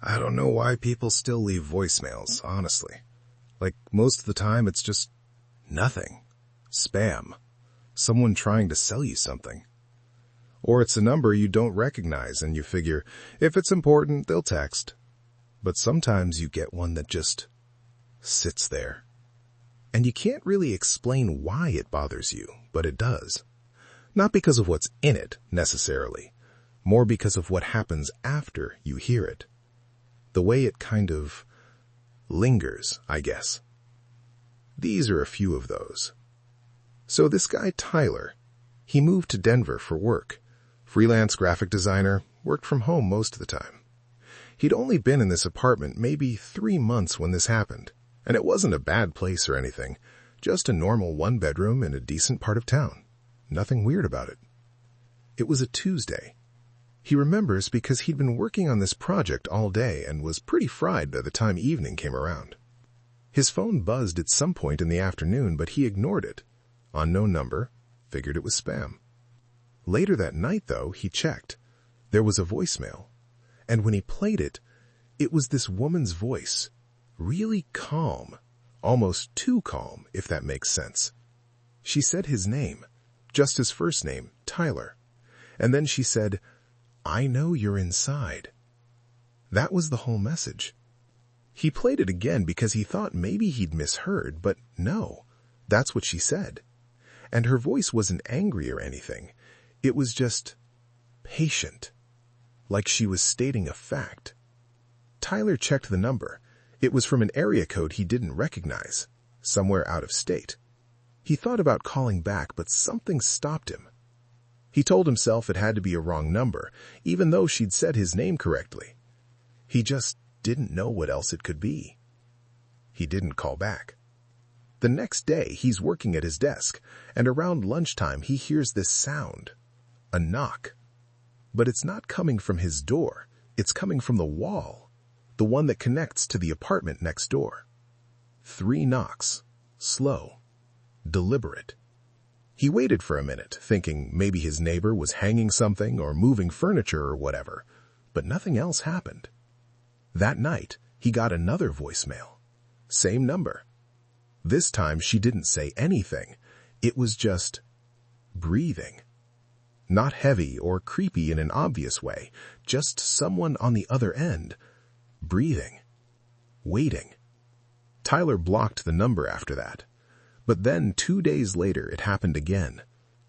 I don't know why people still leave voicemails, honestly. Like, most of the time it's just nothing. Spam. Someone trying to sell you something. Or it's a number you don't recognize and you figure, if it's important, they'll text. But sometimes you get one that just sits there. And you can't really explain why it bothers you, but it does. Not because of what's in it, necessarily. More because of what happens after you hear it. The way it kind of lingers, I guess. These are a few of those. So this guy Tyler, he moved to Denver for work. Freelance graphic designer, worked from home most of the time. He'd only been in this apartment maybe 3 months when this happened, and it wasn't a bad place or anything, just a normal 1-bedroom in a decent part of town. Nothing weird about it. It was a Tuesday. He remembers because he'd been working on this project all day and was pretty fried by the time evening came around. His phone buzzed at some point in the afternoon, but he ignored it. Unknown number, figured it was spam. Later that night, though, he checked. There was a voicemail. And when he played it, it was this woman's voice. Really calm. Almost too calm, if that makes sense. She said his name, just his first name, Tyler. And then she said, "I know you're inside." That was the whole message. He played it again because he thought maybe he'd misheard, but no, that's what she said. And her voice wasn't angry or anything. It was just patient, like she was stating a fact. Tyler checked the number. It was from an area code he didn't recognize, somewhere out of state. He thought about calling back, but something stopped him. He told himself it had to be a wrong number, even though she'd said his name correctly. He just didn't know what else it could be. He didn't call back. The next day, he's working at his desk, and around lunchtime he hears this sound. A knock. But it's not coming from his door. It's coming from the wall, the one that connects to the apartment next door. 3 knocks. Slow. Deliberate. He waited for a minute, thinking maybe his neighbor was hanging something or moving furniture or whatever, but nothing else happened. That night, he got another voicemail. Same number. This time she didn't say anything. It was just breathing. Not heavy or creepy in an obvious way, just someone on the other end, breathing, waiting. Tyler blocked the number after that. But then 2 days later it happened again.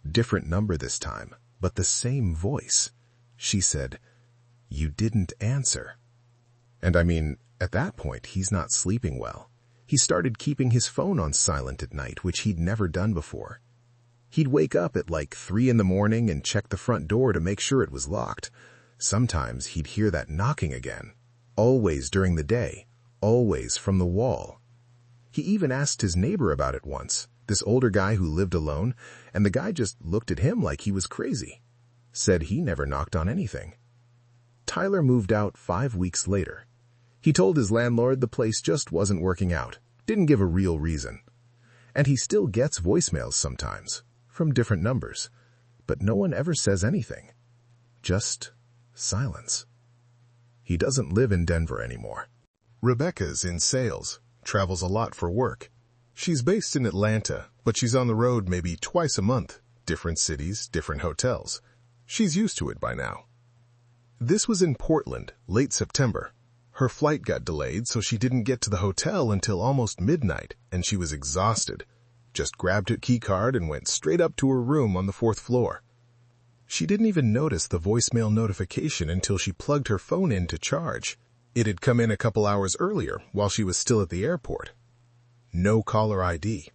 Different number this time, but the same voice. She said, "You didn't answer." And I mean, at that point, he's not sleeping well. He started keeping his phone on silent at night, which he'd never done before. He'd wake up at like 3 in the morning and check the front door to make sure it was locked. Sometimes he'd hear that knocking again. Always during the day. Always from the wall. He even asked his neighbor about it once, this older guy who lived alone, and the guy just looked at him like he was crazy. Said he never knocked on anything. Tyler moved out 5 weeks later. He told his landlord the place just wasn't working out, didn't give a real reason. And he still gets voicemails sometimes, from different numbers, but no one ever says anything. Just silence. He doesn't live in Denver anymore. Rebecca's in sales, travels a lot for work. She's based in Atlanta, but she's on the road maybe twice a month, different cities, different hotels. She's used to it by now. This was in Portland, late September. Her flight got delayed, so she didn't get to the hotel until almost midnight, and she was exhausted. Just grabbed her key card and went straight up to her room on the 4th floor. She didn't even notice the voicemail notification until she plugged her phone in to charge. It had come in a couple hours earlier while she was still at the airport. No caller ID.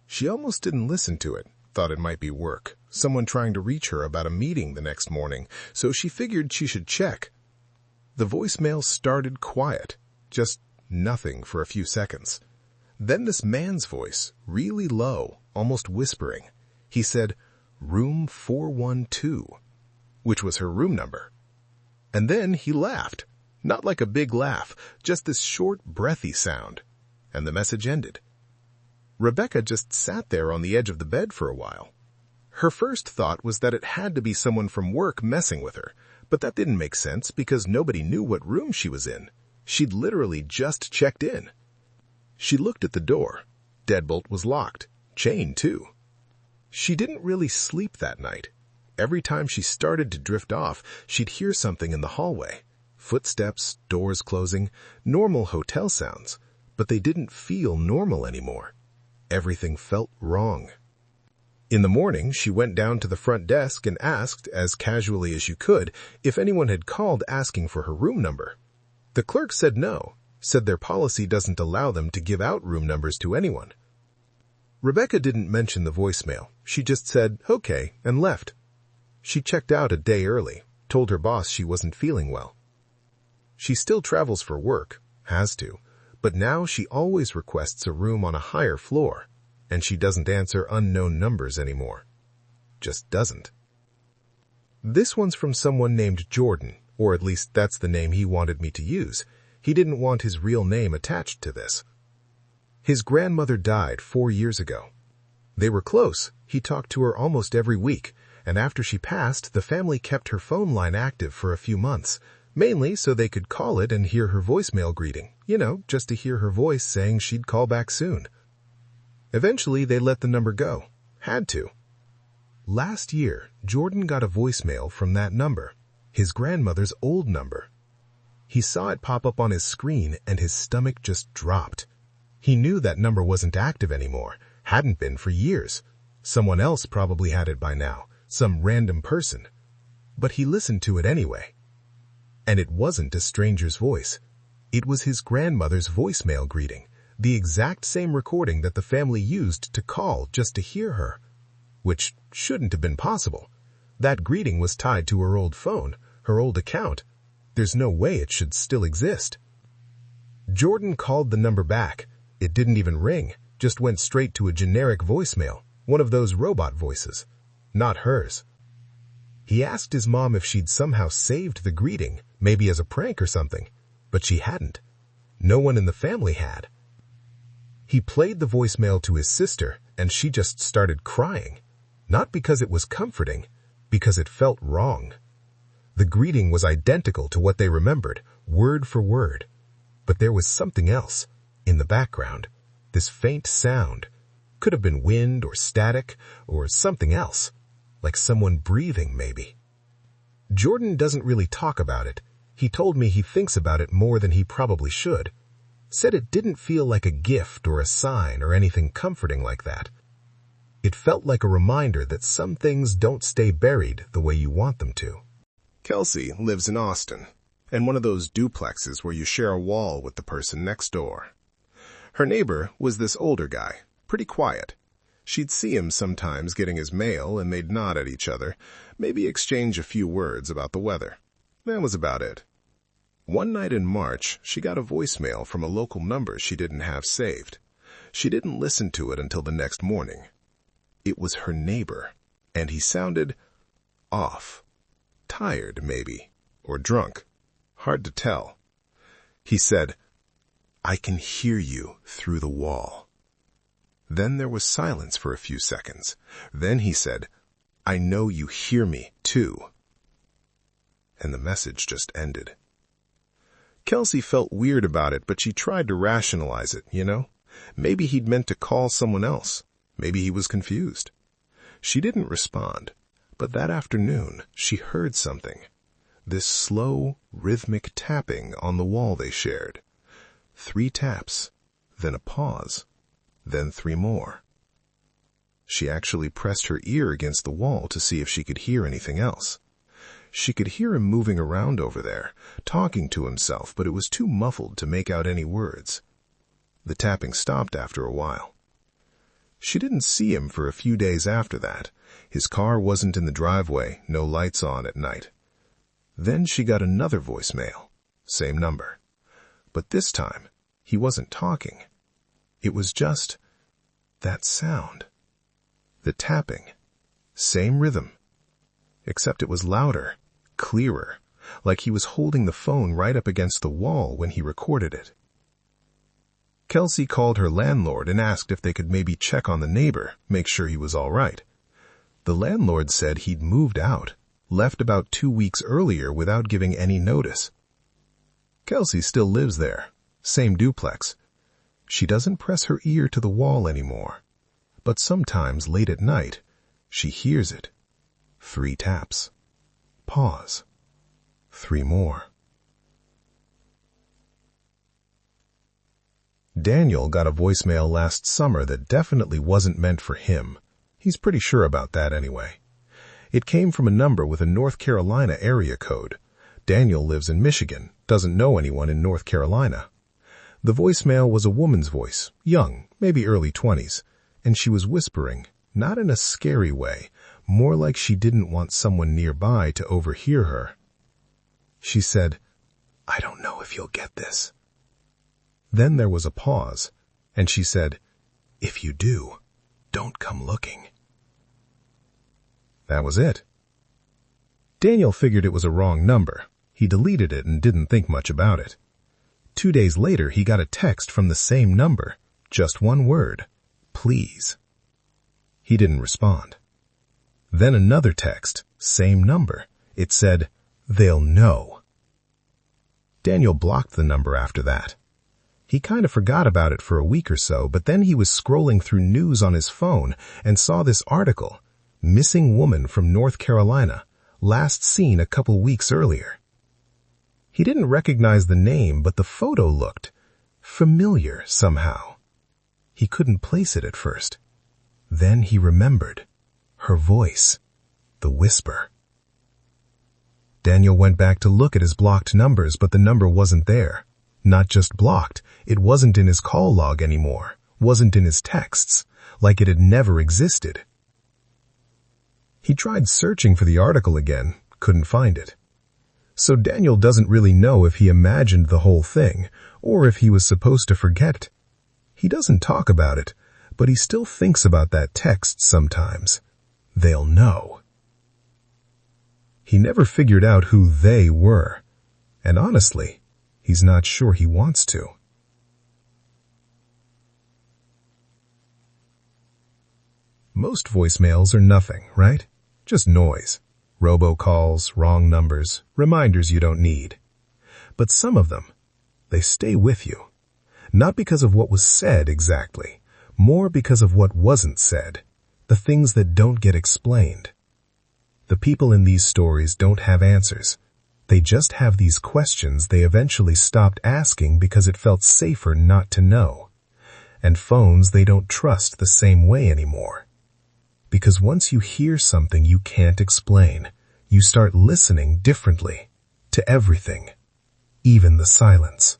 She almost didn't listen to it, thought it might be work, someone trying to reach her about a meeting the next morning, so she figured she should check. The voicemail started quiet, just nothing for a few seconds. Then this man's voice, really low, almost whispering. He said, "Room 412," which was her room number. And then he laughed. Not like a big laugh, just this short, breathy sound. And the message ended. Rebecca just sat there on the edge of the bed for a while. Her first thought was that it had to be someone from work messing with her, But that didn't make sense because nobody knew what room she was in. She'd literally just checked in. She looked at the door. Deadbolt was locked. Chained, too. She didn't really sleep that night. Every time she started to drift off, she'd hear something in the hallway. Footsteps, doors closing, normal hotel sounds. But they didn't feel normal anymore. Everything felt wrong. In the morning, she went down to the front desk and asked, as casually as she could, if anyone had called asking for her room number. The clerk said no, said their policy doesn't allow them to give out room numbers to anyone. Rebecca didn't mention the voicemail. She just said, okay, and left. She checked out a day early, told her boss she wasn't feeling well. She still travels for work, has to, but now she always requests a room on a higher floor, and she doesn't answer unknown numbers anymore. Just doesn't. This one's from someone named Jordan, or at least that's the name he wanted me to use. He didn't want his real name attached to this. His grandmother died 4 years ago. They were close. He talked to her almost every week, and after she passed, the family kept her phone line active for a few months, mainly so they could call it and hear her voicemail greeting, just to hear her voice saying she'd call back soon. Eventually, they let the number go. Had to. Last year, Jordan got a voicemail from that number, his grandmother's old number. He saw it pop up on his screen and his stomach just dropped. He knew that number wasn't active anymore, hadn't been for years. Someone else probably had it by now, some random person. But he listened to it anyway. And it wasn't a stranger's voice. It was his grandmother's voicemail greeting, the exact same recording that the family used to call just to hear her. Which shouldn't have been possible. That greeting was tied to her old phone, her old account. There's no way it should still exist. Jordan called the number back. It didn't even ring, just went straight to a generic voicemail, one of those robot voices. Not hers. He asked his mom if she'd somehow saved the greeting, maybe as a prank or something, but she hadn't. No one in the family had. He played the voicemail to his sister, and she just started crying. Not because it was comforting, because it felt wrong. The greeting was identical to what they remembered, word for word. But there was something else, in the background. This faint sound. Could have been wind or static, or something else. Like someone breathing, maybe. Jordan doesn't really talk about it. He told me he thinks about it more than he probably should. Said it didn't feel like a gift or a sign or anything comforting like that. It felt like a reminder that some things don't stay buried the way you want them to. Kelsey lives in Austin, and one of those duplexes where you share a wall with the person next door. Her neighbor was this older guy, pretty quiet. She'd see him sometimes getting his mail and they'd nod at each other, maybe exchange a few words about the weather. That was about it. One night in March, she got a voicemail from a local number she didn't have saved. She didn't listen to it until the next morning. It was her neighbor, and he sounded off. Tired, maybe, or drunk. Hard to tell. He said, "I can hear you through the wall." Then there was silence for a few seconds. Then he said, "I know you hear me, too." And the message just ended. Kelsey felt weird about it, but she tried to rationalize it, Maybe he'd meant to call someone else. Maybe he was confused. She didn't respond, but that afternoon she heard something. This slow, rhythmic tapping on the wall they shared. 3 taps, then a pause, then 3 more. She actually pressed her ear against the wall to see if she could hear anything else. She could hear him moving around over there, talking to himself, but it was too muffled to make out any words. The tapping stopped after a while. She didn't see him for a few days after that. His car wasn't in the driveway, no lights on at night. Then she got another voicemail, same number. But this time, he wasn't talking. It was just that sound. The tapping. Same rhythm. Except it was louder, clearer, like he was holding the phone right up against the wall when he recorded it. Kelsey called her landlord and asked if they could maybe check on the neighbor, make sure he was all right. The landlord said he'd moved out, left about 2 weeks earlier without giving any notice. Kelsey still lives there, same duplex. She doesn't press her ear to the wall anymore, but sometimes late at night, she hears it. 3 taps. Pause. 3 more. Daniel got a voicemail last summer that definitely wasn't meant for him. He's pretty sure about that anyway. It came from a number with a North Carolina area code. Daniel lives in Michigan, doesn't know anyone in North Carolina. The voicemail was a woman's voice, young, maybe early 20s, and she was whispering, not in a scary way, more like she didn't want someone nearby to overhear her. She said, "I don't know if you'll get this." Then there was a pause, and she said, "If you do, don't come looking." That was it. Daniel figured it was a wrong number. He deleted it and didn't think much about it. 2 days later, he got a text from the same number, just one word, "Please." He didn't respond. Then another text, same number. It said, "They'll know." Daniel blocked the number after that. He kind of forgot about it for a week or so, but then he was scrolling through news on his phone and saw this article, "Missing Woman from North Carolina, last seen a couple weeks earlier." He didn't recognize the name, but the photo looked familiar somehow. He couldn't place it at first. Then he remembered. Her voice. The whisper. Daniel went back to look at his blocked numbers, but the number wasn't there. Not just blocked, it wasn't in his call log anymore, wasn't in his texts, like it had never existed. He tried searching for the article again, couldn't find it. So Daniel doesn't really know if he imagined the whole thing, or if he was supposed to forget. He doesn't talk about it, but he still thinks about that text sometimes. They'll know. He never figured out who they were, and honestly, he's not sure he wants to. Most voicemails are nothing, right? Just noise. Robocalls, wrong numbers, reminders you don't need. But some of them, they stay with you. Not because of what was said exactly, more because of what wasn't said. The things that don't get explained. The people in these stories don't have answers. They just have these questions they eventually stopped asking because it felt safer not to know. And phones they don't trust the same way anymore. Because once you hear something you can't explain, you start listening differently to everything, even the silence.